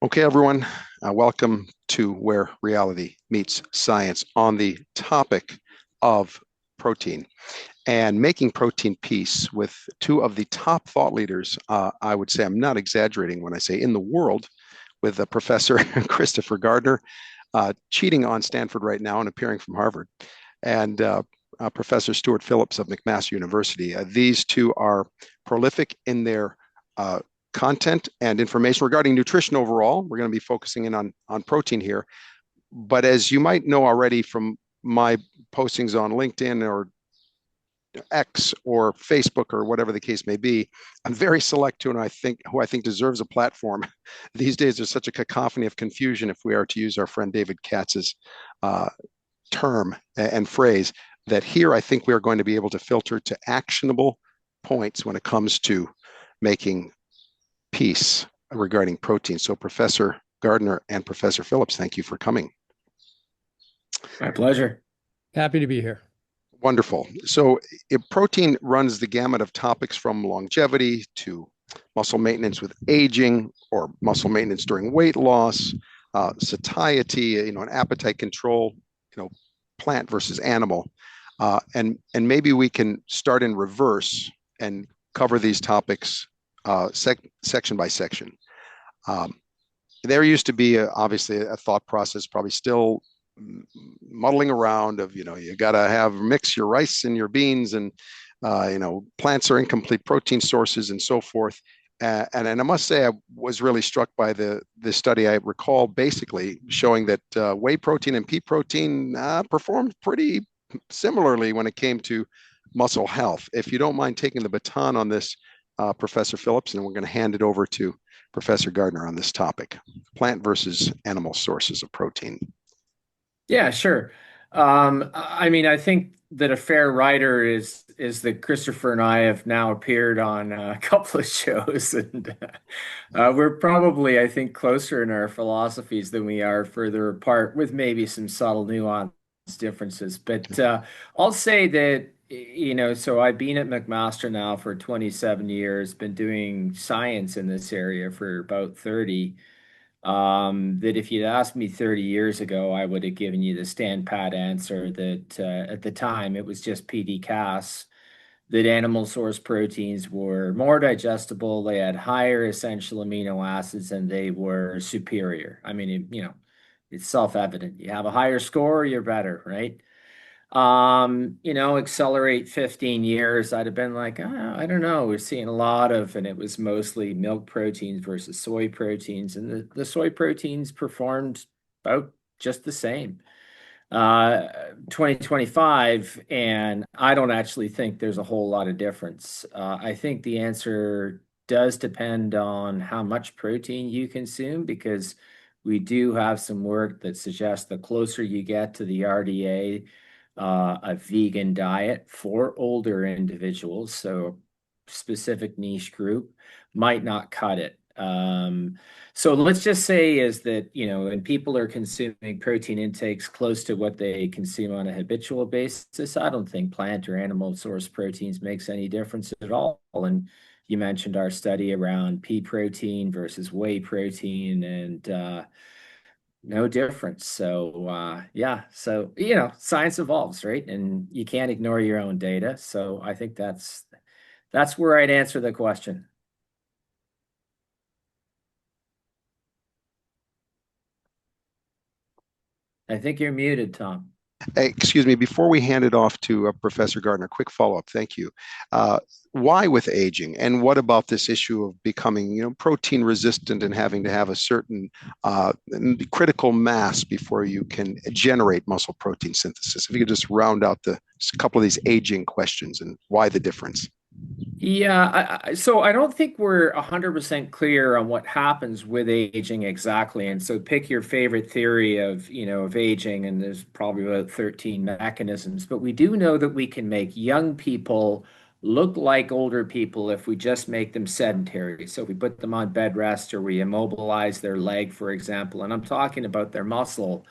Okay, everyone, welcome to Where Reality Meets Science on the topic of protein and making protein peace with two of the top thought leaders. I would say I'm not exaggerating when I say in the world, with Professor Christopher Gardner, cheating on Stanford right now and appearing from Harvard, and Professor Stuart Phillips of McMaster University. These two are prolific in their uh, content and information regarding nutrition overall. We're going to be focusing in on protein here. But as you might know already from my postings on LinkedIn or X or Facebook or whatever the case may be, I'm very select to, and who I think deserves a platform. These days, there's such a cacophony of confusion, if we are to use our friend David Katz's uh, term and phrase, that here I think we are going to be able to filter to actionable points when it comes to making peace regarding protein. So, Professor Gardner and Professor Phillips, thank you for coming. My pleasure. Happy to be here. Wonderful. So, protein runs the gamut of topics from longevity to muscle maintenance with aging or muscle maintenance during weight loss, satiety, and appetite control, plant versus animal. And maybe we can start in reverse and cover these topics section by section. Um, there used to be obviously a thought process, probably still muddling around of, you got to have mix your rice and your beans and, plants are incomplete protein sources and so forth. And I must say, I was really struck by the study I recall basically showing that whey protein and pea protein performed pretty similarly when it came to muscle health. If you don't mind taking the baton on this, Professor Phillips, and we're going to hand it over to Professor Gardner on this topic, plant versus animal sources of protein. Yeah, sure. I mean, I think that a fair writer is that Christopher and I have now appeared on a couple of shows, and we're probably, I think, closer in our philosophies than we are further apart, with maybe some subtle nuance differences. But I'll say that, so I've been at McMaster now for 27 years, been doing science in this area for about 30. That if you'd asked me 30 years ago, I would have given you the stand pat answer that at the time it was just PD-Cas, that animal source proteins were more digestible, they had higher essential amino acids, and they were superior. I mean, it's self-evident. You have a higher score, you're better, right? Accelerate 15 years, I'd have been like, I don't know. We're seeing a lot of, and it was mostly milk proteins versus soy proteins, and the soy proteins performed about just the same. 2025, and I don't actually think there's a whole lot of difference. I think the answer does depend on how much protein you consume, because we do have some work that suggests the closer you get to the RDA, a vegan diet for older individuals, so specific niche group, might not cut it. So let's just say is that, when people are consuming protein intakes close to what they consume on a habitual basis, I don't think plant or animal source proteins makes any difference at all. And you mentioned our study around pea protein versus whey protein, and no difference. So yeah, so science evolves, right? And you can't ignore your own data. So I think that's where I'd answer the question. I think you're muted, Tom. Excuse me, before we hand it off to Professor Gardner, quick follow-up. Thank you. Uh, why with aging, and what about this issue of becoming, protein resistant and having to have a certain critical mass before you can generate muscle protein synthesis? If you could just round out a couple of these aging questions and why the difference. Yeah, so I don't think we're 100% clear on what happens with aging exactly. And so pick your favorite theory of aging, and there's probably about 13 mechanisms. But we do know that we can make young people look like older people if we just make them sedentary. So we put them on bed rest, or we immobilize their leg, for example. And I'm talking about their muscle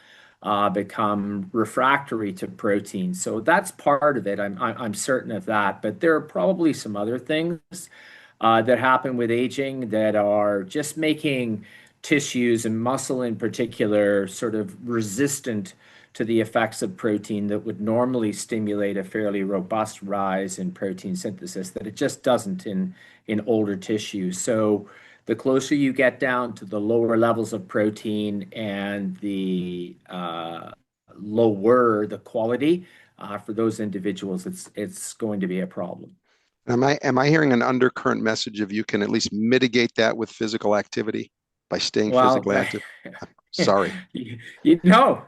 become refractory to protein. So that's part of it. I'm certain of that. But there are probably some other things that happen with aging that are just making tissues and muscle in particular sort of resistant to the effects of protein that would normally stimulate a fairly robust rise in protein synthesis that it just doesn't in older tissues. So the closer you get down to the lower levels of protein and the lower the quality for those individuals, it's going to be a problem. Am I hearing an undercurrent message of you can at least mitigate that with physical activity by staying Well, physically active? Sorry.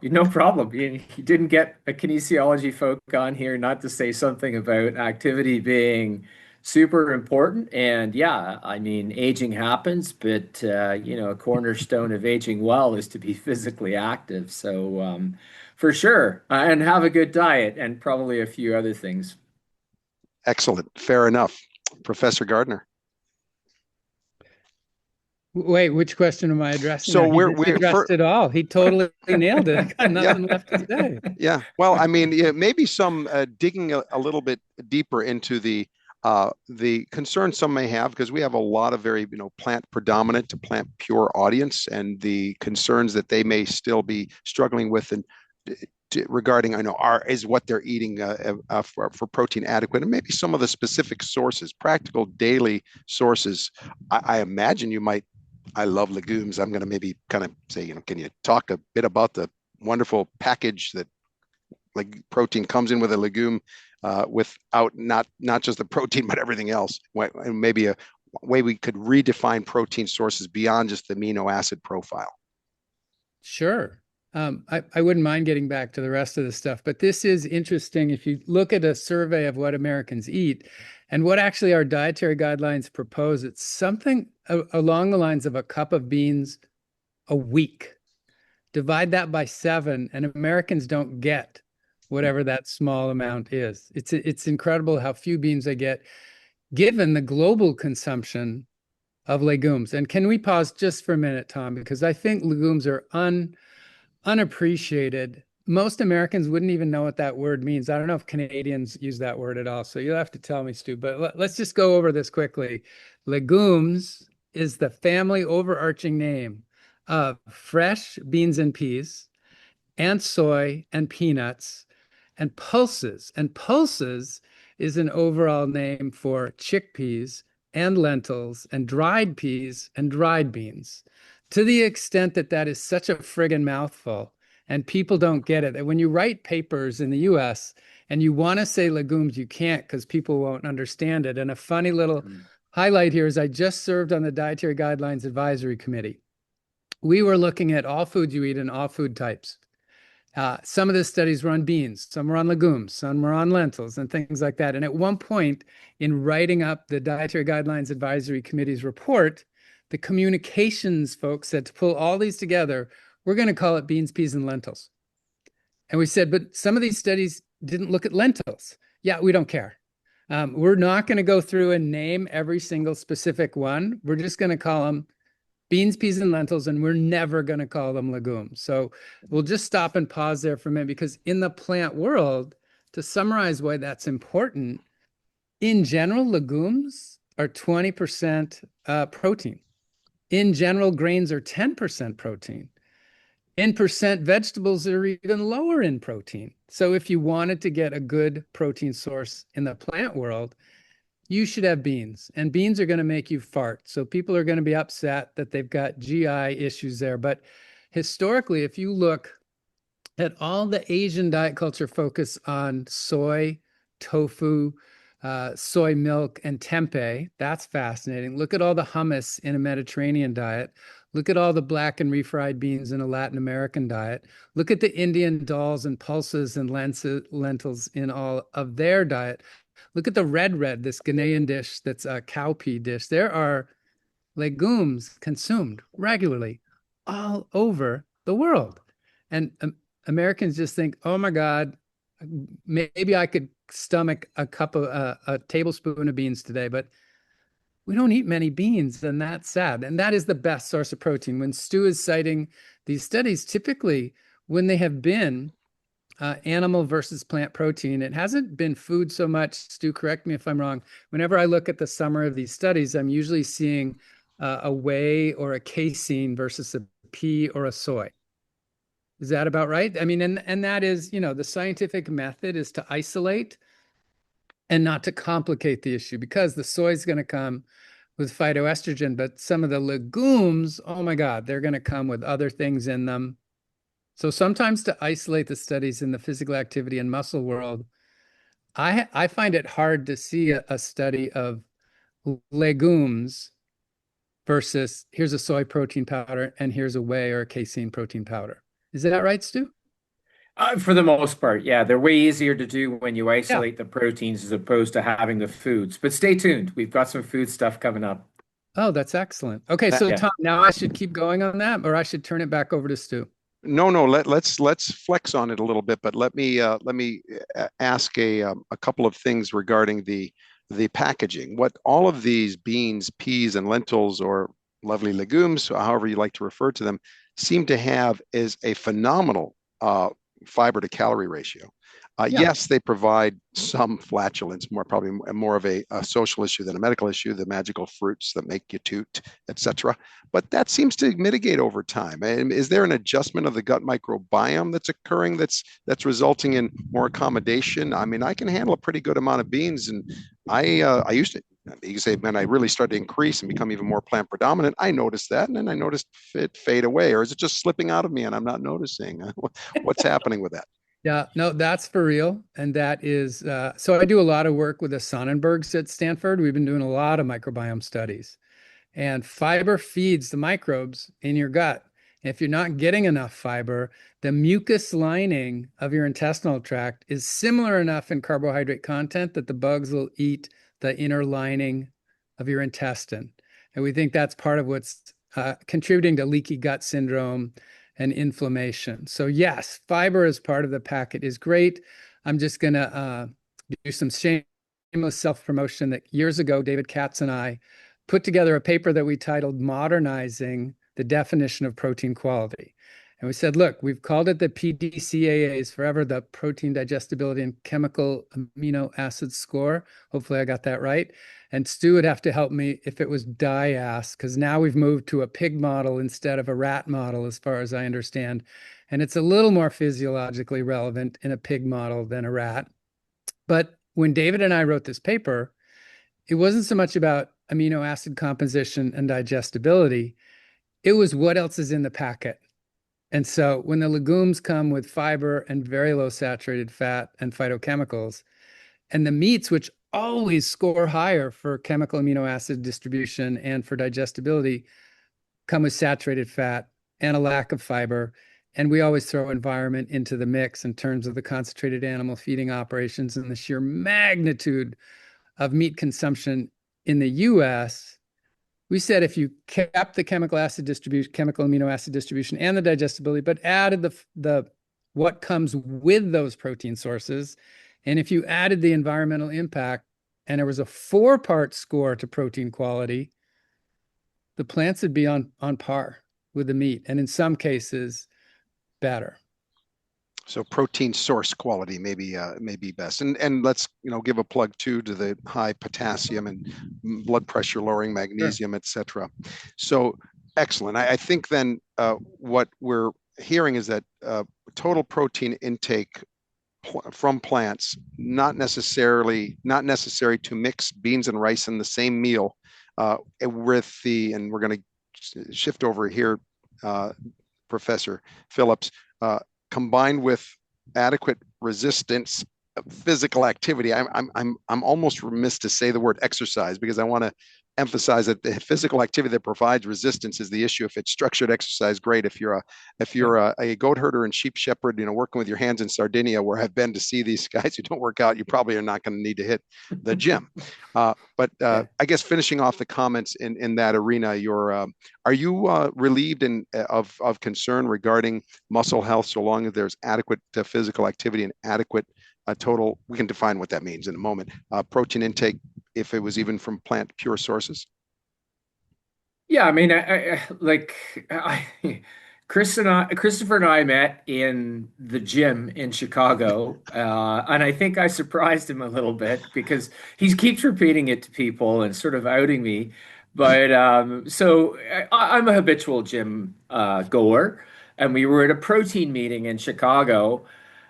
no problem. You didn't get a kinesiology folk on here not to say something about activity being super important. And yeah, I mean, aging happens, but a cornerstone of aging well is to be physically active. So for sure, and have a good diet and probably a few other things. Excellent. Fair enough. Professor Gardner. Wait, which question am I addressing So now? He we're addressed it all. He totally nailed it. I got yeah, nothing left to say. yeah. Well, I mean, yeah, maybe some digging a little bit deeper into the concerns some may have, because we have a lot of very, plant predominant to plant pure audience, and the concerns that they may still be struggling with, and regarding, I know, is what they're eating for protein adequate, and maybe some of the specific sources, practical daily sources. I imagine you might. I love legumes. I'm going to maybe kind of say, can you talk a bit about the wonderful package that like protein comes in with a legume, without not just the protein but everything else, and maybe a way we could redefine protein sources beyond just the amino acid profile. Sure. I wouldn't mind getting back to the rest of the stuff, but this is interesting. If you look at a survey of what Americans eat and what actually our dietary guidelines propose, it's something along the lines of a cup of beans a week. Divide that by 7, and Americans don't get whatever that small amount is. It's incredible how few beans they get, given the global consumption of legumes. And can we pause just for a minute, Tom? Because I think legumes are unappreciated. Most Americans wouldn't even know what that word means. I don't know if Canadians use that word at all. So you'll have to tell me, Stu, but let's just go over this quickly. Legumes is the family overarching name of fresh beans and peas and soy and peanuts and pulses. And pulses is an overall name for chickpeas and lentils and dried peas and dried beans. To the extent that that is such a friggin' mouthful and people don't get it, that when you write papers in the US and you want to say legumes, you can't because people won't understand it. And a funny little highlight here is I just served on the Dietary Guidelines Advisory Committee. We were looking at all foods you eat and all food types. Some of the studies were on beans, some were on legumes, some were on lentils and things like that. And at one point in writing up the Dietary Guidelines Advisory Committee's report, the communications folks said to pull all these together, we're going to call it beans, peas, and lentils. And we said, but some of these studies didn't look at lentils. Yeah, we don't care. We're not going to go through and name every single specific one. We're just going to call them beans, peas, and lentils, and we're never going to call them legumes. So we'll just stop and pause there for a minute, because in the plant world, to summarize why that's important, in general, legumes are 20% protein. In general, grains are 10% protein. In percent, vegetables are even lower in protein. So if you wanted to get a good protein source in the plant world, you should have beans, and beans are going to make you fart. So people are going to be upset that they've got GI issues there. But historically, if you look at all the Asian diet culture focus on soy, tofu, soy milk, and tempeh, that's fascinating. Look at all the hummus in a Mediterranean diet. Look at all the black and refried beans in a Latin American diet. Look at the Indian dals and pulses and lentils in all of their diet. Look at the red, this Ghanaian dish that's a cowpea dish. There are legumes consumed regularly all over the world. And Americans just think, oh my God, maybe I could stomach a tablespoon of beans today, but we don't eat many beans, and that's sad. And that is the best source of protein. When Stu is citing these studies, typically when they have been animal versus plant protein, it hasn't been food so much. Stu, correct me if I'm wrong. Whenever I look at the summary of these studies, I'm usually seeing a whey or a casein versus a pea or a soy. Is that about right? I mean, and that is, the scientific method is to isolate and not to complicate the issue, because the soy is going to come with phytoestrogen, but some of the legumes, oh my God, they're going to come with other things in them. So sometimes to isolate the studies in the physical activity and muscle world, I find it hard to see a study of legumes versus here's a soy protein powder and here's a whey or a casein protein powder. Is that right, Stu? For the most part, yeah, they're way easier to do when you Yeah. isolate the proteins as opposed to having the foods. But stay tuned. We've got some food stuff coming up. Oh, that's excellent. Okay, so Yeah. Tom, now I should keep going on that, or I should turn it back over to Stu. No, let's flex on it a little bit, but let me ask a couple of things regarding the packaging. What all of these beans, peas, and lentils, or lovely legumes, however you like to refer to them, seem to have is a phenomenal fiber to calorie ratio. Yeah. Yes, they provide some flatulence, probably more of a social issue than a medical issue, the magical fruits that make you toot, etc. But that seems to mitigate over time. And is there an adjustment of the gut microbiome that's occurring that's resulting in more accommodation? I mean, I can handle a pretty good amount of beans, and I used to. You can say when I really started to increase and become even more plant predominant, I noticed that, and then I noticed it fade away. Or is it just slipping out of me and I'm not noticing? What's happening with that? Yeah, no, that's for real. And that is, so I do a lot of work with the Sonnenbergs at Stanford. We've been doing a lot of microbiome studies. And fiber feeds the microbes in your gut. If you're not getting enough fiber, the mucus lining of your intestinal tract is similar enough in carbohydrate content that the bugs will eat the inner lining of your intestine. And we think that's part of what's contributing to leaky gut syndrome and inflammation. So yes, fiber as part of the packet is great. I'm just going to do some shameless self-promotion that years ago, David Katz and I put together a paper that we titled Modernizing the Definition of Protein Quality. And we said, look, we've called it the PDCAAs forever, the protein digestibility and chemical amino acid score. Hopefully I got that right. And Stu would have to help me if it was DIAS, because now we've moved to a pig model instead of a rat model, as far as I understand. And it's a little more physiologically relevant in a pig model than a rat. But when David and I wrote this paper, it wasn't so much about amino acid composition and digestibility. It was what else is in the packet. And so when the legumes come with fiber and very low saturated fat and phytochemicals, and the meats, which always score higher for chemical amino acid distribution and for digestibility, come with saturated fat and a lack of fiber. And we always throw environment into the mix in terms of the concentrated animal feeding operations and the sheer magnitude of meat consumption in the US. We said if you kept the chemical acid distribution, chemical amino acid distribution, and the digestibility, but added the what comes with those protein sources, and if you added the environmental impact, and there was a 4-part score to protein quality, the plants would be on par with the meat, and in some cases, better. So protein source quality may be best, and let's give a plug too to the high potassium and blood pressure lowering magnesium, etc. So excellent. I think then what we're hearing is that total protein intake from plants not necessary to mix beans and rice in the same meal and we're going to shift over here, Professor Phillips. Combined with adequate resistance physical activity. I'm almost remiss to say the word exercise because I want to emphasize that the physical activity that provides resistance is the issue. If it's structured exercise, great. If you're a goat herder and sheep shepherd, working with your hands in Sardinia, where I've been to see these guys who don't work out, you probably are not going to need to hit the gym. But I guess finishing off the comments in that arena, are you relieved of concern regarding muscle health so long as there's adequate physical activity and adequate total, we can define what that means in a moment, protein intake, if it was even from plant pure sources? Yeah, I mean, Christopher and I met in the gym in Chicago, and I think I surprised him a little bit because he keeps repeating it to people and sort of outing me. But so I'm a habitual gym goer, and we were at a protein meeting in Chicago.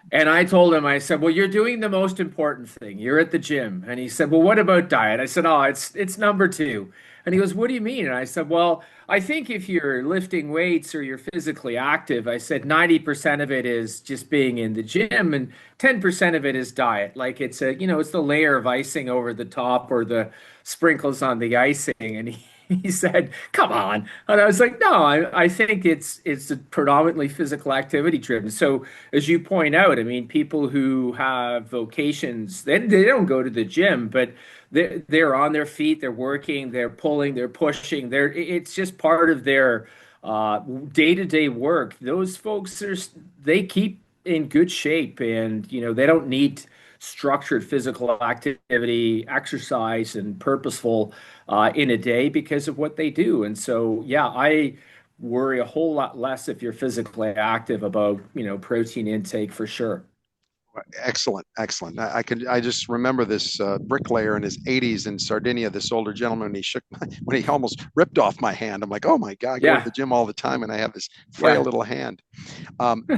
And I told him, I said, "Well, you're doing the most important thing. You're at the gym." And he said, "Well, what about diet?" I said, "Oh, it's number two." And he goes, "What do you mean?" And I said, "Well, I think if you're lifting weights or you're physically active," I said 90% of it is just being in the gym and 10% of it is diet. Like it's it's the layer of icing over the top or the sprinkles on the icing. And he said, "Come on." And I was like, "No, I think it's predominantly physical activity driven." So as you point out, I mean, people who have vocations, they don't go to the gym, but they're on their feet, they're working, they're pulling, they're pushing, it's just part of their day-to-day work. Those folks they keep in good shape, and they don't need structured physical activity, exercise, and purposeful in a day because of what they do. And so, yeah, I worry a whole lot less if you're physically active about, protein intake for sure. Excellent, excellent. I just remember this bricklayer in his 80s in Sardinia, this older gentleman, he when he almost ripped off my hand. I'm like, oh my God, I go to the Yeah, gym all the time and I have this frail yeah. little hand.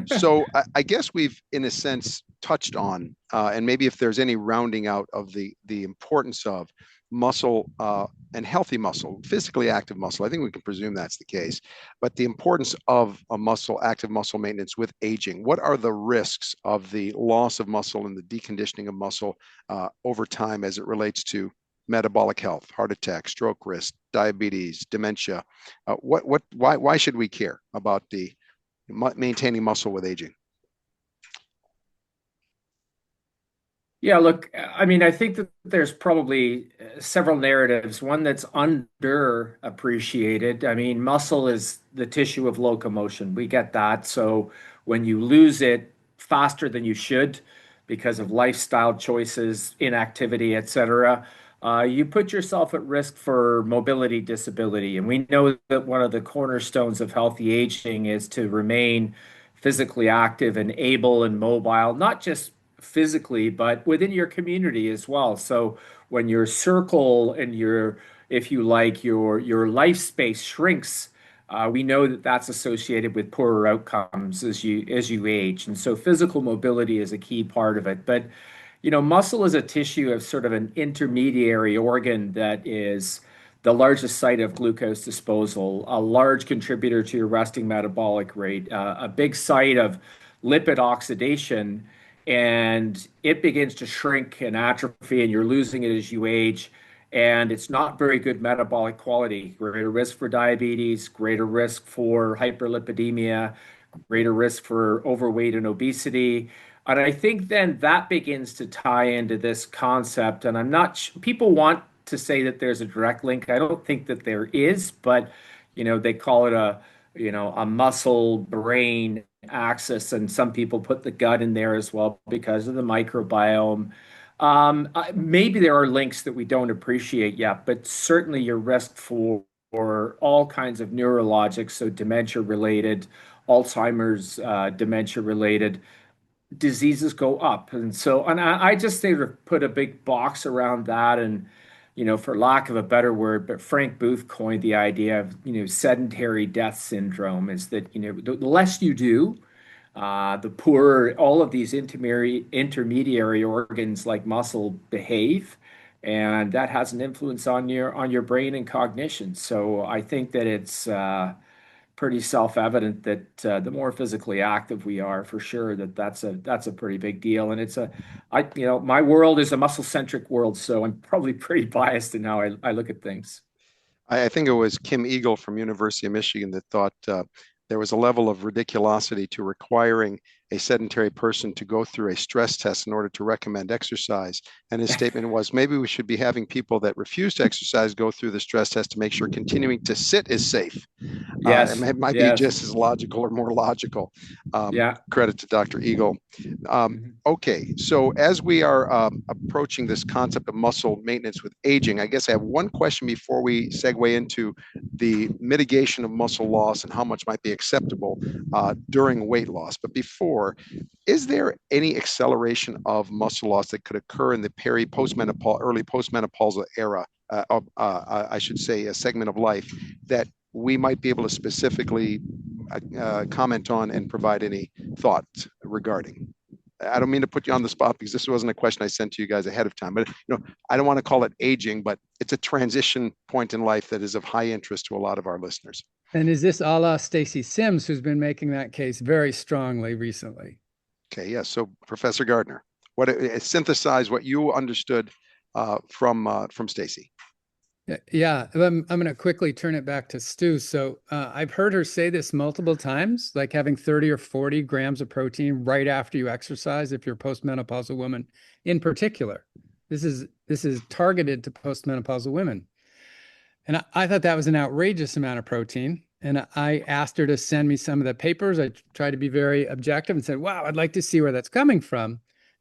So I guess we've, in a sense, touched on, and maybe if there's any rounding out of the importance of muscle and healthy muscle, physically active muscle. I think we can presume that's the case, but the importance of a active muscle maintenance with aging. What are the risks of the loss of muscle and the deconditioning of muscle over time as it relates to metabolic health, heart attack, stroke risk, diabetes, dementia? Why should we care about the maintaining muscle with aging? Yeah, look, I mean, I think that there's probably several narratives. One that's underappreciated. I mean, muscle is the tissue of locomotion. We get that. So when you lose it faster than you should because of lifestyle choices, inactivity, etc., you put yourself at risk for mobility disability. And we know that one of the cornerstones of healthy aging is to remain physically active and able and mobile, not just physically, but within your community as well. So when your circle and if you like, your life space shrinks, we know that that's associated with poorer outcomes as you age. And so physical mobility is a key part of it. But muscle is a tissue of sort of an intermediary organ that is the largest site of glucose disposal, a large contributor to your resting metabolic rate, a big site of lipid oxidation, and it begins to shrink and atrophy, and you're losing it as you age. And it's not very good metabolic quality. Greater risk for diabetes, greater risk for hyperlipidemia, greater risk for overweight and obesity. And I think then that begins to tie into this concept. And people want to say that there's a direct link. I don't think that there is, but they call it a muscle brain axis, and some people put the gut in there as well because of the microbiome. Maybe there are links that we don't appreciate yet, but certainly your risk for all kinds of neurologic, so dementia related, Alzheimer's, dementia related diseases go up. And so, and I just sort of put a big box around that. And, for lack of a better word, but Frank Booth coined the idea of, sedentary death syndrome is that, the less you do, the poorer all of these intermediary organs like muscle behave. And that has an influence on your brain and cognition. So I think that it's pretty self-evident that the more physically active we are, for sure, that's a pretty big deal. And my world is a muscle-centric world, so I'm probably pretty biased in how I look at things. I think it was Kim Eagle from University of Michigan that thought there was a level of ridiculosity to requiring a sedentary person to go through a stress test in order to recommend exercise. And his statement was, maybe we should be having people that refuse to exercise go through the stress test to make sure continuing to sit is safe. And Yes, it might be yes, just as logical or more logical. yeah. Credit to Dr. Eagle. Mhm. Okay, so as we are approaching this concept of muscle maintenance with aging, I guess I have one question before we segue into the mitigation of muscle loss and how much might be acceptable during weight loss. But before, is there any acceleration of muscle loss that could occur in the early postmenopausal era I should say, a segment of life that we might be able to specifically comment on and provide any thoughts regarding. I don't mean to put you on the spot because this wasn't a question I sent to you guys ahead of time, but I don't want to call it aging, but it's a transition point in life that is of high interest to a lot of our listeners. And is this a la Stacy Sims, who's been making that case very strongly recently? Okay, yes. So, Professor Gardner, what synthesize what you understood from Stacy. Yeah, I'm going to quickly turn it back to Stu. So I've heard her say this multiple times, like having 30 or 40 grams of protein right after you exercise, if you're a postmenopausal woman in particular. This is targeted to postmenopausal women. And I thought that was an outrageous amount of protein. And I asked her to send me some of the papers. I tried to be very objective and said, wow, I'd like to see where that's coming from.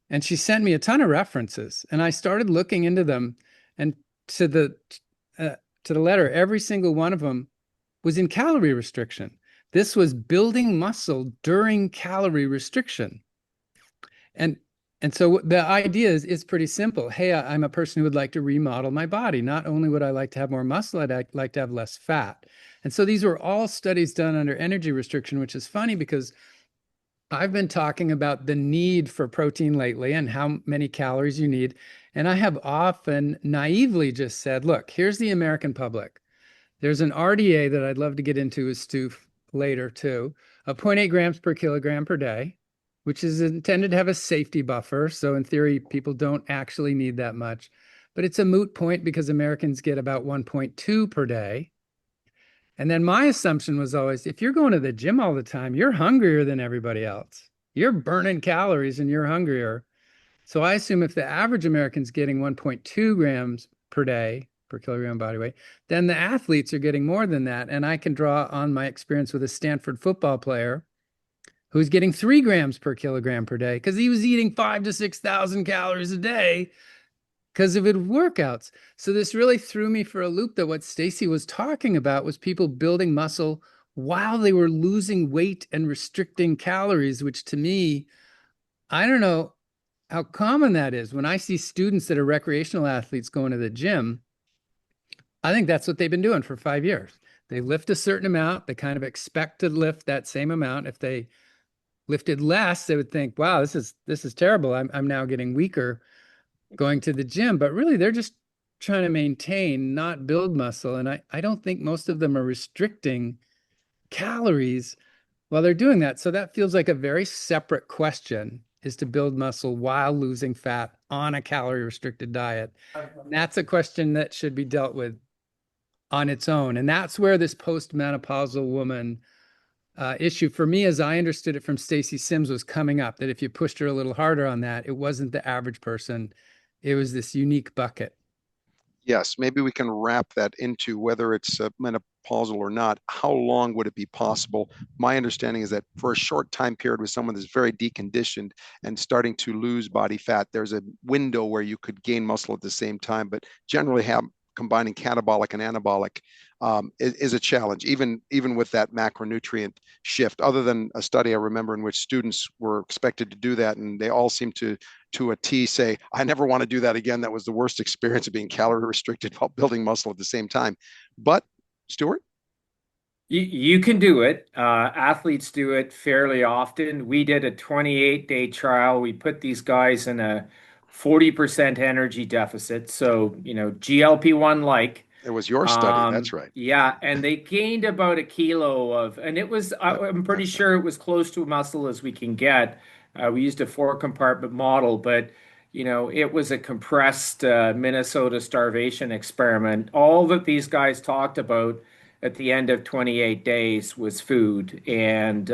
And she sent me a ton of references. And I started looking into them. And to the letter, every single one of them was in calorie restriction. This was building muscle during calorie restriction. And so the idea is pretty simple. Hey, I'm a person who would like to remodel my body. Not only would I like to have more muscle, I'd like to have less fat. And so these were all studies done under energy restriction, which is funny because I've been talking about the need for protein lately and how many calories you need. And I have often naively just said, look, here's the American public. There's an RDA that I'd love to get into with Stu later too, of 0.8 grams per kilogram per day, which is intended to have a safety buffer. So in theory, people don't actually need that much. But it's a moot point because Americans get about 1.2 per day. And then my assumption was always, if you're going to the gym all the time, you're hungrier than everybody else. You're burning calories and you're hungrier. So I assume if the average American's getting 1.2 grams per day per kilogram body weight, then the athletes are getting more than that. And I can draw on my experience with a Stanford football player who's getting 3 grams per kilogram per day because he was eating 5,000 to 6,000 calories a day because of his workouts. So this really threw me for a loop that what Stacy was talking about was people building muscle while they were losing weight and restricting calories, which to me, I don't know how common that is. When I see students that are recreational athletes going to the gym, I think that's what they've been doing for 5 years. They lift a certain amount. They kind of expect to lift that same amount. If they lifted less, they would think, wow, this is terrible. I'm now getting weaker going to the gym, but really they're just trying to maintain, not build muscle. And I don't think most of them are restricting calories while they're doing that. So that feels like a very separate question, is to build muscle while losing fat on a calorie restricted diet. And that's a question that should be dealt with on its own. And that's where this postmenopausal woman issue for me, as I understood it from Stacy Sims, was coming up, that if you pushed her a little harder on that, it wasn't the average person. It was this unique bucket. Yes, maybe we can wrap that into whether it's menopausal or not. How long would it be possible? My understanding is that for a short time period with someone that's very deconditioned and starting to lose body fat, there's a window where you could gain muscle at the same time, but generally combining catabolic and anabolic is a challenge, even with that macronutrient shift. Other than a study I remember in which students were expected to do that, and they all seemed to a T say, I never want to do that again. That was the worst experience of being calorie restricted while building muscle at the same time. But Stuart? You can do it. Athletes do it fairly often. We did a 28-day trial. We put these guys in a 40% energy deficit. So, GLP-1 like. It was your study. That's right. Yeah, and they gained about a kilo and it was, I'm pretty sure it was close to muscle as we can get. We used a 4-compartment model, but it was a compressed Minnesota starvation experiment. All that these guys talked about at the end of 28 days was food, and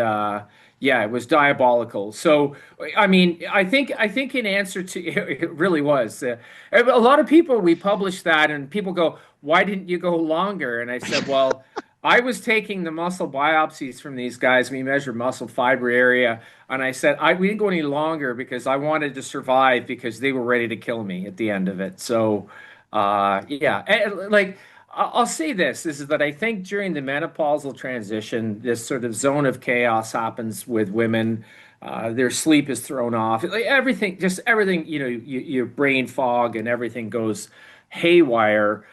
yeah, it was diabolical. So, I mean, I think in answer to it really was. A lot of people, we published that, and people go, "Why didn't you go longer?" And I said, "Well." I was taking the muscle biopsies from these guys. We measured muscle fiber area, and I said we didn't go any longer because I wanted to survive because they were ready to kill me at the end of it. So, yeah, like I'll say this is that I think during the menopausal transition, this sort of zone of chaos happens with women. Their sleep is thrown off. Like everything, just everything. Your brain fog and everything goes haywire.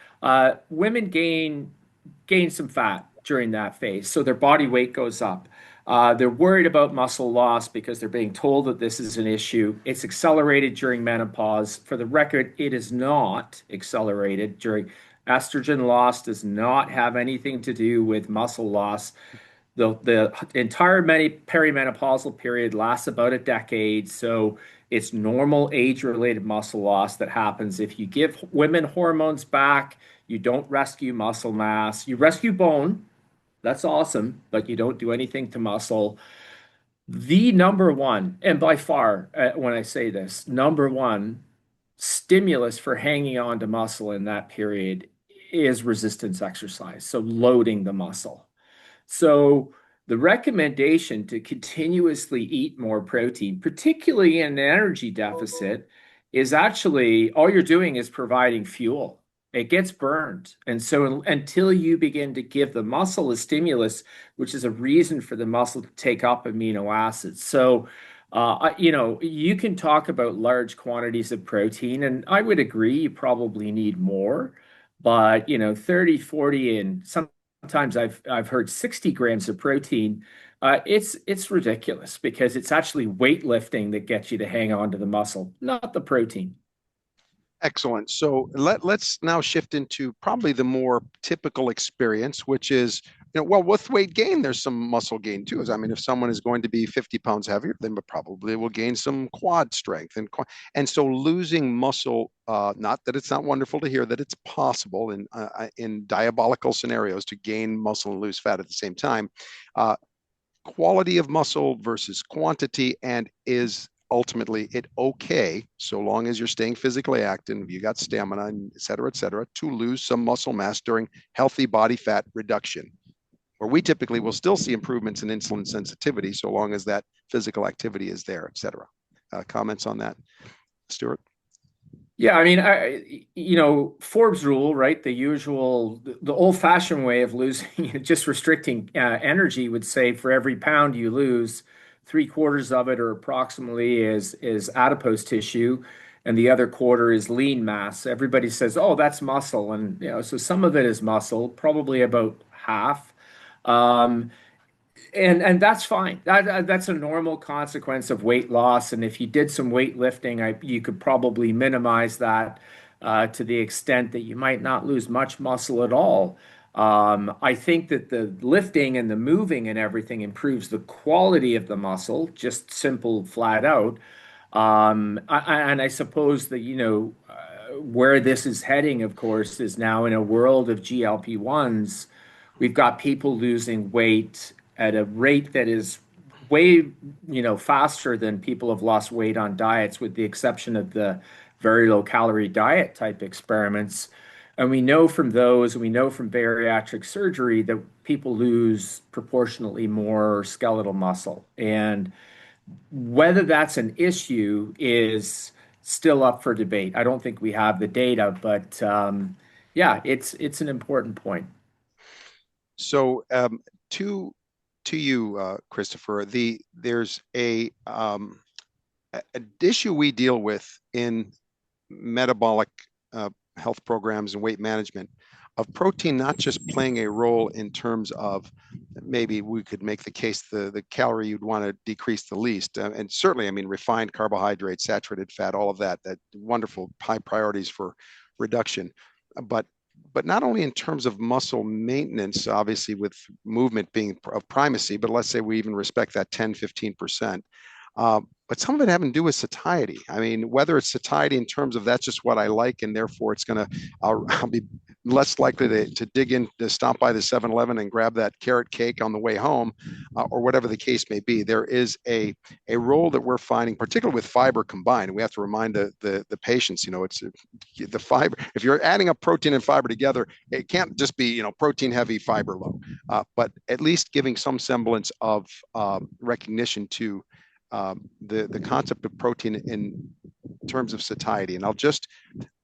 Women gain some fat during that phase, so their body weight goes up. They're worried about muscle loss because they're being told that this is an issue. It's accelerated during menopause. For the record, it is not accelerated during estrogen loss, does not have anything to do with muscle loss. The entire perimenopausal period lasts about a decade, so it's normal age-related muscle loss that happens if you give women hormones back. You don't rescue muscle mass. You rescue bone. That's awesome, but you don't do anything to muscle. The number one, and by far, when I say this, number one stimulus for hanging on to muscle in that period is resistance exercise, so loading the muscle. So the recommendation to continuously eat more protein, particularly in an energy deficit, is actually all you're doing is providing fuel. It gets burned. And so until you begin to give the muscle a stimulus, which is a reason for the muscle to take up amino acids. So, you can talk about large quantities of protein, and I would agree you probably need more, but 30, 40, and sometimes I've heard 60 grams of protein. It's ridiculous because it's actually weightlifting that gets you to hang on to the muscle, not the protein. Excellent. So let's now shift into probably the more typical experience, which is, well, with weight gain, there's some muscle gain too. I mean, if someone is going to be 50 pounds heavier, then probably will gain some quad strength and so losing muscle. Not that it's not wonderful to hear that it's possible in diabolical scenarios to gain muscle and lose fat at the same time. Quality of muscle versus quantity, and is ultimately it okay, so long as you're staying physically active, you got stamina, and et cetera, to lose some muscle mass during healthy body fat reduction, where we typically will still see improvements in insulin sensitivity so long as that physical activity is there, et cetera. Comments on that, Stuart? Yeah, I mean, Forbes rule, right? The old-fashioned way of losing, just restricting energy would say for every pound you lose, three-quarters of it or approximately is adipose tissue, and the other quarter is lean mass. Everybody says, "Oh, that's muscle," and so some of it is muscle, probably about half. Um, and that's fine. That's a normal consequence of weight loss. And if you did some weightlifting, you could probably minimize that to the extent that you might not lose much muscle at all. I think that the lifting and the moving and everything improves the quality of the muscle, just simple, flat out. And I suppose that, where this is heading, of course, is now in a world of GLP-1s. We've got people losing weight at a rate that is way, faster than people have lost weight on diets, with the exception of the very low calorie diet type experiments. And we know from those, and we know from bariatric surgery that people lose proportionately more skeletal muscle. And whether that's an issue is still up for debate. I don't think we have the data, but yeah, it's an important point. So to you, Christopher, there's an issue we deal with in metabolic health programs and weight management, of protein not just playing a role in terms of, maybe we could make the case, the calorie you'd want to decrease the least, and certainly, I mean, refined carbohydrates, saturated fat, all of that wonderful high priorities for reduction, but not only in terms of muscle maintenance, obviously with movement being of primacy, but let's say we even respect that 10-15%. But some of it having to do with satiety. I mean, whether it's satiety in terms of that's just what I like, and therefore I'll be less likely to dig in, to stop by the 7-Eleven and grab that carrot cake on the way home, or whatever the case may be. There is a role that we're finding, particularly with fiber combined. We have to remind the patients, it's the fiber. If you're adding up protein and fiber together, it can't just be, protein heavy, fiber low, but at least giving some semblance of recognition to the concept of protein in terms of satiety. And I'll just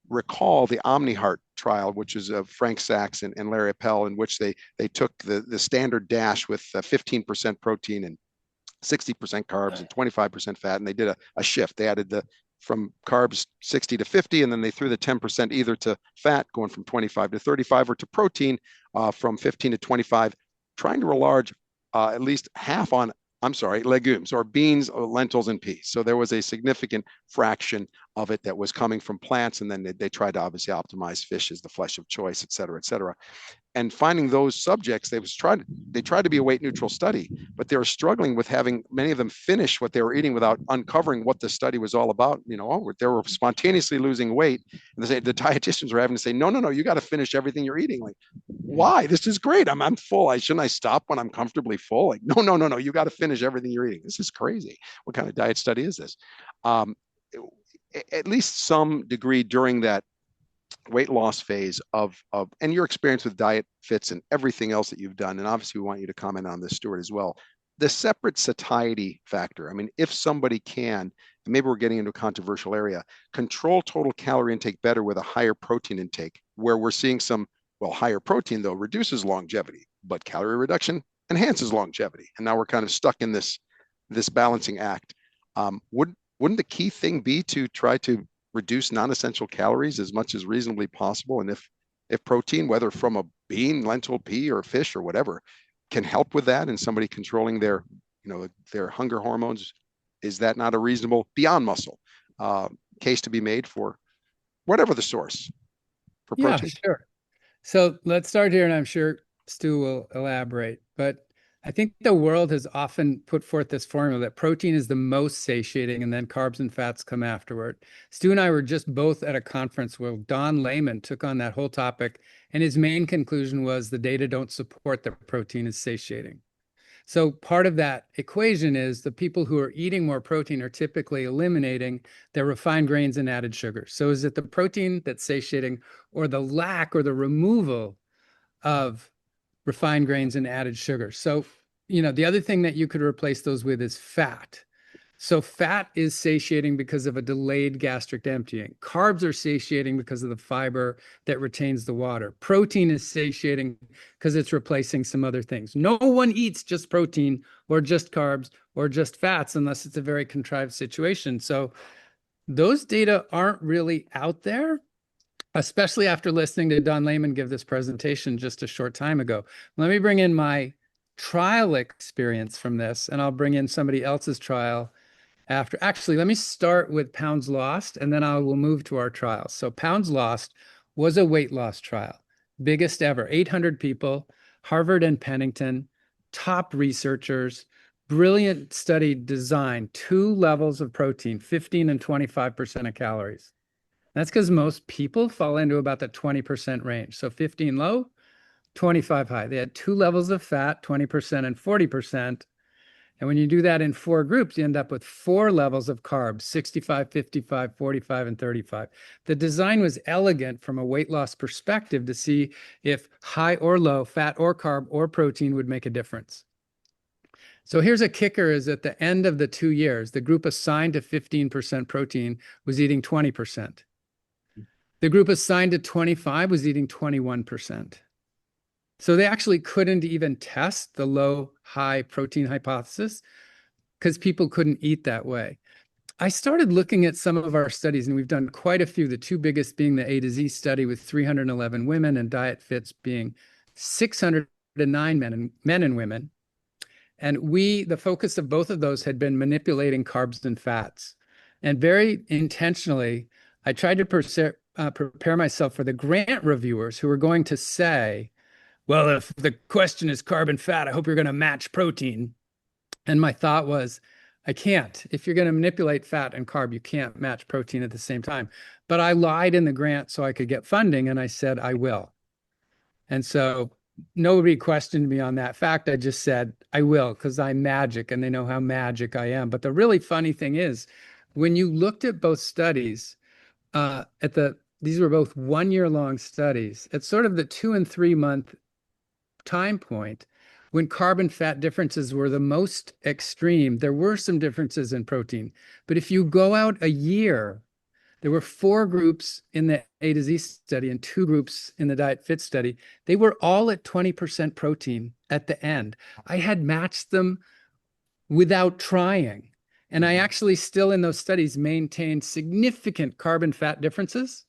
recall the Omniart trial, which is of Frank Sachs and Larry Appel, in which they took the standard DASH with 15% protein and 60% carbs and 25% fat, and they did a shift. They added the from carbs 60 to 50, and then they threw the 10% either to fat, going from 25 to 35, or to protein from 15 to 25, trying to enlarge at least half on, I'm sorry, legumes or beans, or lentils, and peas. So there was a significant fraction of it that was coming from plants, and then they tried to obviously optimize fish as the flesh of choice, et cetera, et cetera. And finding those subjects, they tried to be a weight neutral study, but they were struggling with having many of them finish what they were eating without uncovering what the study was all about. You know, they were spontaneously losing weight, and the dietitians were having to say, no, you got to finish everything you're eating. Like, why? This is great. I'm full. Shouldn't I stop when I'm comfortably full? Like, no. You got to finish everything you're eating. This is crazy. What kind of diet study is this? Um, at least some degree during that weight loss phase of and your experience with diet fits and everything else that you've done, and obviously we want you to comment on this, Stuart, as well, the separate satiety factor. I mean, if somebody can, and maybe we're getting into a controversial area, control total calorie intake better with a higher protein intake, where we're seeing some, well, higher protein though reduces longevity, but calorie reduction enhances longevity, and now we're kind of stuck in this balancing act. Wouldn't the key thing be to try to reduce non-essential calories as much as reasonably possible? And if protein, whether from a bean, lentil, pea, or fish or whatever, can help with that, and somebody controlling their, their hunger hormones, is that not a reasonable, beyond muscle, case to be made for whatever the source for protein? Yeah, sure. So let's start here, and I'm sure Stu will elaborate. But I think the world has often put forth this formula that protein is the most satiating, and then carbs and fats come afterward. Stu and I were just both at a conference where Don Layman took on that whole topic, and his main conclusion was the data don't support that protein is satiating. So part of that equation is the people who are eating more protein are typically eliminating their refined grains and added sugar. So is it the protein that's satiating, or the lack or the removal of refined grains and added sugar? So, the other thing that you could replace those with is fat. So fat is satiating because of a delayed gastric emptying. Carbs are satiating because of the fiber that retains the water. Protein is satiating because it's replacing some other things. No one eats just protein or just carbs or just fats unless it's a very contrived situation. So those data aren't really out there, especially after listening to Don Layman give this presentation just a short time ago. Let me bring in my trial experience from this, and I'll bring in somebody else's trial after. Actually, let me start with pounds lost, and then I will move to our trial. So pounds lost was a weight loss trial, biggest ever, 800 people, Harvard and Pennington, top researchers, brilliant study design, 2 levels of protein, 15 and 25% of calories. That's because most people fall into about the 20% range. So 15 low, 25 high. They had 2 levels of fat, 20% and 40%. And when you do that in 4 groups, you end up with 4 levels of carbs, 65, 55, 45, and 35. The design was elegant from a weight loss perspective to see if high or low, fat or carb or protein would make a difference. So here's a kicker: is at the end of the 2 years, the group assigned to 15% protein was eating 20%. The group assigned to 25 was eating 21%. So they actually couldn't even test the low-high protein hypothesis because people couldn't eat that way. I started looking at some of our studies, and we've done quite a few, the 2 biggest being the A to Z study with 311 women, and Diet Fits being 609 men and women. And the focus of both of those had been manipulating carbs and fats. And very intentionally, I tried to prepare myself for the grant reviewers who were going to say, well, if the question is carb and fat, I hope you're going to match protein. And my thought was, I can't. If you're going to manipulate fat and carb, you can't match protein at the same time. But I lied in the grant so I could get funding, and I said, I will. And so nobody questioned me on that fact. I just said, I will, because I'm magic, and they know how magic I am. But the really funny thing is, when you looked at both studies, these were both 1-year-long studies, at sort of the 2 and 3 month time point, when carb and fat differences were the most extreme, there were some differences in protein. But if you go out a year, there were 4 groups in the A to Z study and 2 groups in the Diet Fit study. They were all at 20% protein at the end. I had matched them without trying. And I actually still in those studies maintained significant carbon fat differences.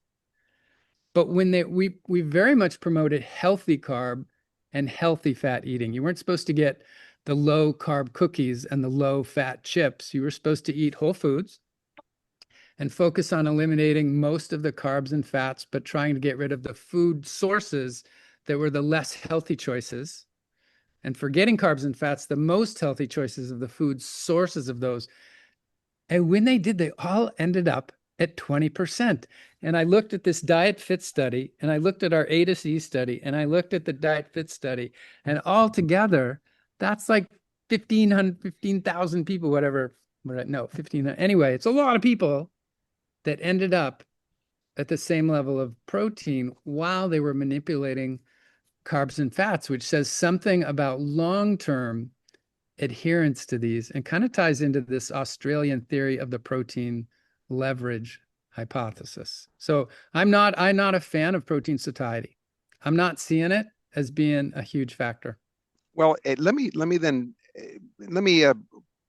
But when we very much promoted healthy carb and healthy fat eating. You weren't supposed to get the low carb cookies and the low fat chips. You were supposed to eat whole foods and focus on eliminating most of the carbs and fats, but trying to get rid of the food sources that were the less healthy choices. And forgetting carbs and fats, the most healthy choices of the food sources of those. And when they did, they all ended up at 20%. And I looked at this Diet Fit study, and I looked at our A to C study, and I looked at the Diet Fit study, and all together, that's like 15,000 people, whatever. No, 15. Anyway, it's a lot of people that ended up at the same level of protein while they were manipulating carbs and fats, which says something about long-term adherence to these and kind of ties into this Australian theory of the protein leverage hypothesis. So I'm not a fan of protein satiety. I'm not seeing it as being a huge factor. Well, let me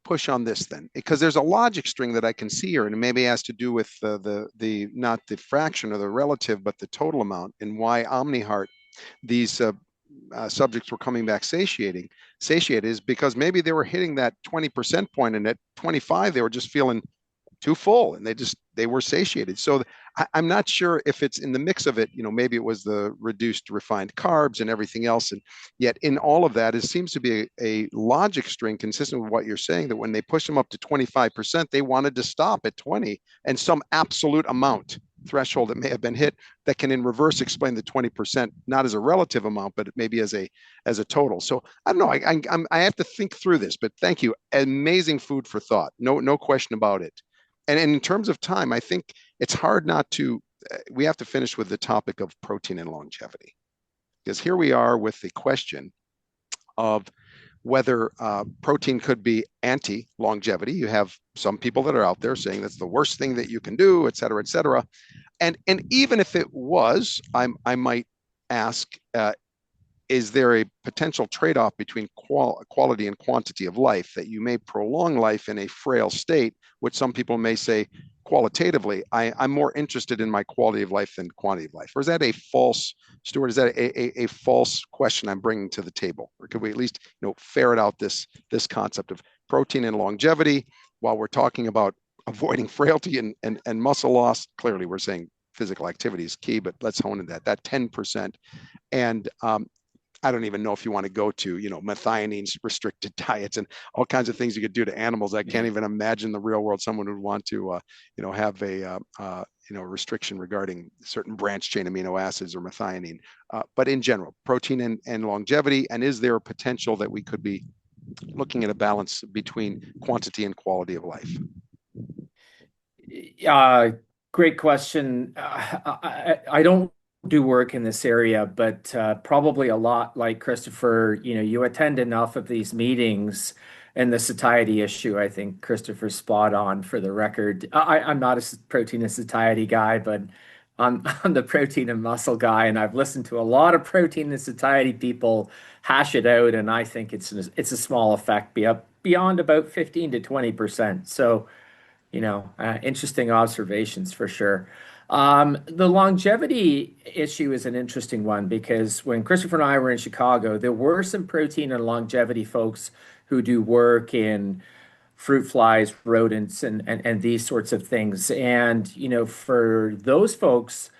push on this then, because there's a logic string that I can see here, and it maybe has to do with the not the fraction or the relative, but the total amount, and why Omniart, these subjects were coming back satiated is because maybe they were hitting that 20% point, and at 25 they were just feeling too full, and they were satiated. So I'm not sure if it's in the mix of it, maybe it was the reduced refined carbs and everything else. And yet in all of that, it seems to be a logic string consistent with what you're saying, that when they push them up to 25%, they wanted to stop at 20 and some absolute amount threshold that may have been hit that can in reverse explain the 20%, not as a relative amount, but maybe as a total. So I don't know. I have to think through this, but thank you. Amazing food for thought. No question about it. And in terms of time, I think it's hard not to, we have to finish with the topic of protein and longevity, because here we are with the question of whether protein could be anti-longevity. You have some people that are out there saying that's the worst thing that you can do, et cetera, et cetera. And even if it was, I might ask, is there a potential trade-off between quality and quantity of life, that you may prolong life in a frail state, which some people may say qualitatively, I'm more interested in my quality of life than quantity of life? Or is that a false, Stuart, is that a false question I'm bringing to the table? Or could we at least ferret out this concept of protein and longevity while we're talking about avoiding frailty and muscle loss? Clearly, we're saying physical activity is key, but let's hone in that 10%. And I don't even know if you want to go to, methionine restricted diets and all kinds of things you could do to animals. I can't even imagine the real world someone would want to, have a, restriction regarding certain branched chain amino acids or methionine. But in general, protein and longevity, and is there a potential that we could be looking at a balance between quantity and quality of life? Great question. I don't do work in this area, but probably a lot like Christopher, you attend enough of these meetings, and the satiety issue, I think Christopher's spot on. For the record, I'm not a protein and satiety guy, but I'm the protein and muscle guy, and I've listened to a lot of protein and satiety people hash it out, and I think it's a small effect beyond about 15 to 20%. So, interesting observations for sure. The longevity issue is an interesting one, because when Christopher and I were in Chicago, there were some protein and longevity folks who do work in fruit flies, rodents, and these sorts of things. And, for those folks,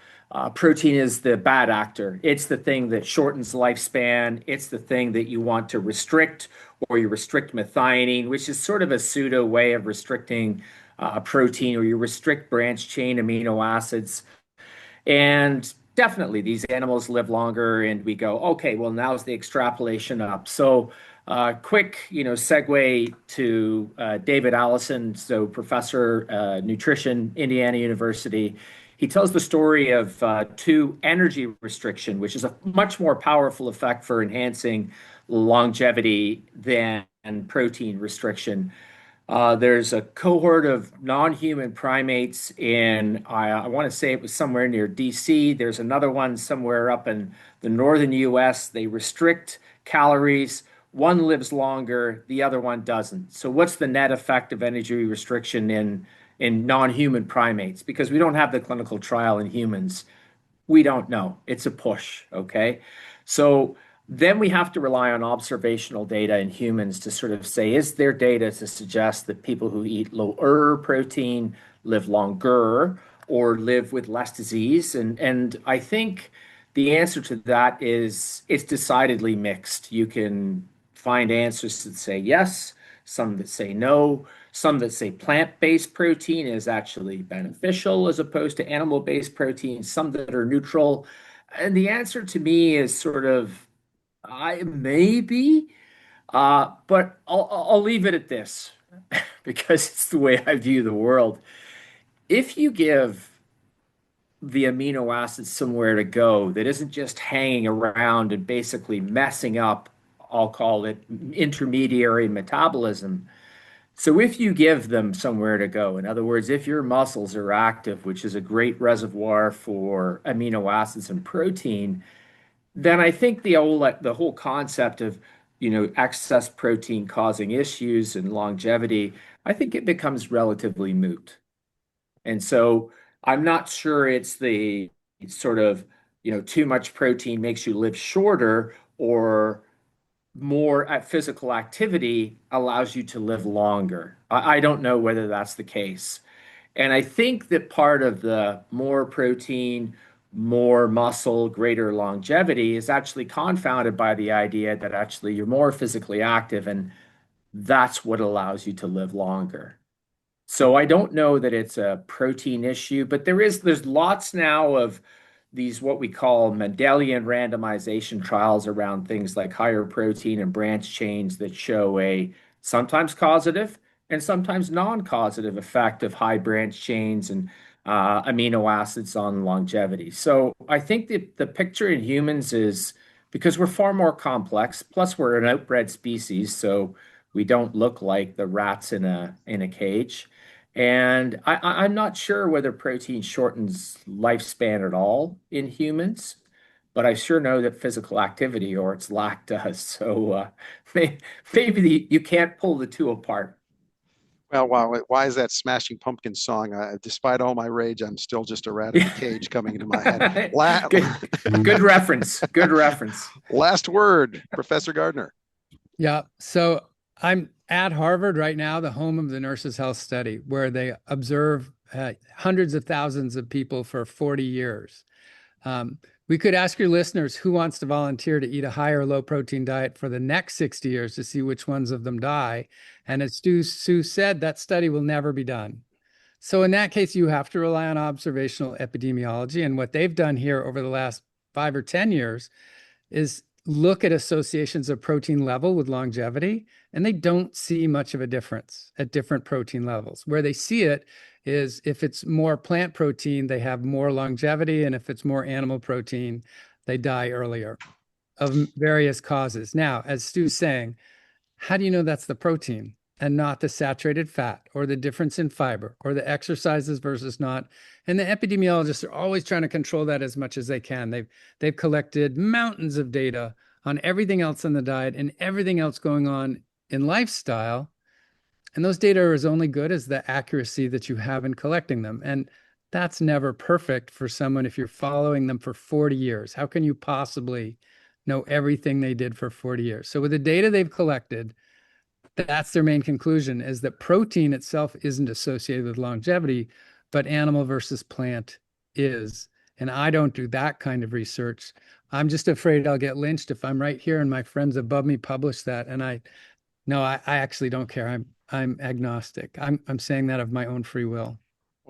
protein is the bad actor. It's the thing that shortens lifespan. It's the thing that you want to restrict, or you restrict methionine, which is sort of a pseudo way of restricting protein, or you restrict branched chain amino acids. And definitely these animals live longer, and we go, okay, well, now's the extrapolation up. So quick, segue to David Allison, so professor, nutrition, Indiana University. He tells the story of two, energy restriction, which is a much more powerful effect for enhancing longevity than protein restriction. There's a cohort of non-human primates in, I want to say it was somewhere near DC. There's another one somewhere up in the northern US. They restrict calories one lives longer, the other one doesn't. So what's the net effect of energy restriction in non-human primates? Because we don't have the clinical trial in humans. We don't know. It's a push, okay? So then we have to rely on observational data in humans to sort of say, is there data to suggest that people who eat lower protein live longer or live with less disease? And I think the answer to that is it's decidedly mixed. You can find answers that say yes, some that say no, some that say plant-based protein is actually beneficial as opposed to animal-based protein, some that are neutral. And the answer to me is sort of I maybe, but I'll leave it at this because it's the way I view the world. If you give the amino acids somewhere to go that isn't just hanging around and basically messing up, I'll call it intermediary metabolism. So if you give them somewhere to go, in other words, if your muscles are active, which is a great reservoir for amino acids and protein, then I think the whole concept of excess protein causing issues and longevity, I think it becomes relatively moot. And so I'm not sure it's the sort of too much protein makes you live shorter or more at physical activity allows you to live longer. I don't know whether that's the case. And I think that part of the more protein, more muscle, greater longevity is actually confounded by the idea that actually you're more physically active and that's what allows you to live longer. So I don't know that it's a protein issue, but there's lots now of these what we call Mendelian randomization trials around things like higher protein and branch chains that show a sometimes causative and sometimes non-causative effect of high branch chains and amino acids on longevity. So I think that the picture in humans is because we're far more complex, plus we're an outbred species, so we don't look like the rats in a cage. And I'm not sure whether protein shortens lifespan at all in humans, but I sure know that physical activity or its lack does. So maybe you can't pull the two apart. Well, why is that Smashing Pumpkins song? Despite all my rage, I'm still just a rat in a cage coming into my head. Good reference. Good reference. Last word, Professor Gardner. Yeah. So I'm at Harvard right now, the home of the Nurses' Health Study, where they observe hundreds of thousands of people for 40 years. We could ask your listeners who wants to volunteer to eat a high or low protein diet for the next 60 years to see which ones of them die. And as Sue said, that study will never be done. So in that case, you have to rely on observational epidemiology. And what they've done here over the last 5 or 10 years is look at associations of protein level with longevity, and they don't see much of a difference at different protein levels. Where they see it is if it's more plant protein, they have more longevity, and if it's more animal protein, they die earlier of various causes. Now, as Stu's saying, how do you know that's the protein and not the saturated fat or the difference in fiber or the exercises versus not? And the epidemiologists are always trying to control that as much as they can. They've collected mountains of data on everything else in the diet and everything else going on in lifestyle. And those data are as only good as the accuracy that you have in collecting them. And that's never perfect for someone if you're following them for 40 years. How can you possibly know everything they did for 40 years? So with the data they've collected, that's their main conclusion, is that protein itself isn't associated with longevity, but animal versus plant is. And I don't do that kind of research. I'm just afraid I'll get lynched if I'm right here and my friends above me publish that. And I actually don't care. I'm agnostic. I'm saying that of my own free will.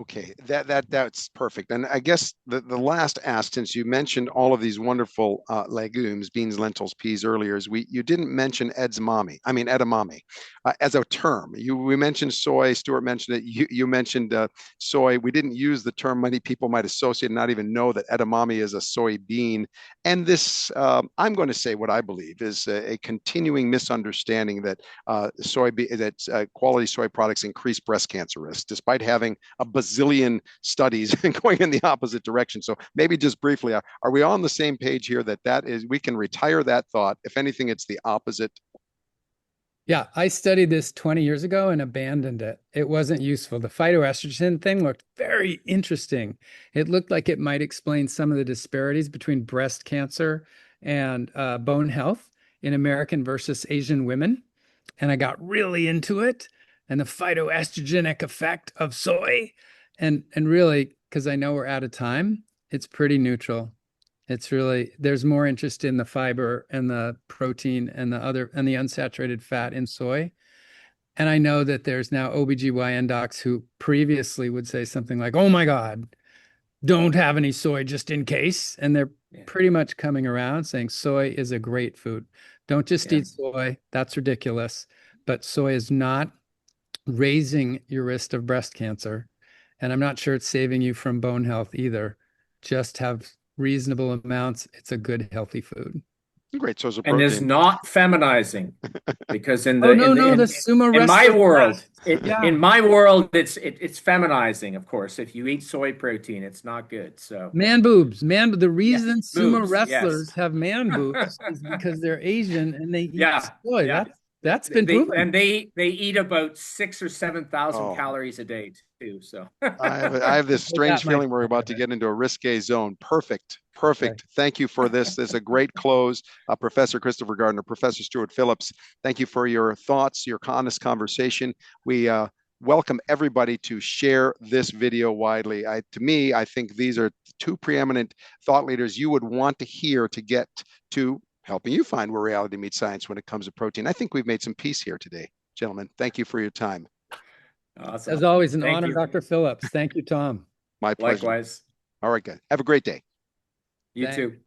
Okay, that's perfect. And I guess the last ask, since you mentioned all of these wonderful legumes, beans, lentils, peas earlier, is you didn't mention edamame as a term. We mentioned soy. Stuart mentioned it. You mentioned soy. We didn't use the term. Many people might associate and not even know that edamame is a soybean. And this, I'm going to say what I believe is a continuing misunderstanding that quality soy products increase breast cancer risk, despite having a bazillion studies going in the opposite direction. So maybe just briefly, are we on the same page here that is, we can retire that thought? If anything, it's the opposite. Yeah, I studied this 20 years ago and abandoned it. It wasn't useful. The phytoestrogen thing looked very interesting. It looked like it might explain some of the disparities between breast cancer and bone health in American versus Asian women. And I got really into it and the phytoestrogenic effect of soy. And really, because I know we're out of time, it's pretty neutral. It's really, there's more interest in the fiber and the protein and the unsaturated fat in soy. And I know that there's now OBGYN docs who previously would say something like, oh my God, don't have any soy just in case. And they're pretty much coming around saying soy is a great food. Don't just eat soy. That's ridiculous. But soy is not raising your risk of breast cancer. And I'm not sure it's saving you from bone health either. Just have reasonable amounts. It's a good, healthy food. Great source of And is protein. not feminizing, because in Oh, the no, no, the sumo in my wrestler world, fat. Yeah. in my world, it's feminizing. Of course, if you eat soy protein, it's not good. So Man boobs. The reason sumo boobs, yes. wrestlers have man boobs is because they're Asian and they eat Yeah, soy. yeah. That's been proven. And they eat about 6,000 or 7,000 Oh. calories a day too. So I have this strange feeling we're about to get into a risque zone. Perfect. Perfect. Thank you for this. This is a great close. Professor Christopher Gardner, Professor Stuart Phillips, thank you for your thoughts, your honest conversation. We welcome everybody to share this video widely. To me, I think these are two preeminent thought leaders you would want to hear to get to helping you find where reality meets science when it comes to protein. I think we've made some peace here today, gentlemen. Thank you for your time. awesome. As always, an Thank honor, you. Dr. Phillips. Thank you, Tom. My pleasure. Likewise. All right, guys. Have a great day. You Thanks. too.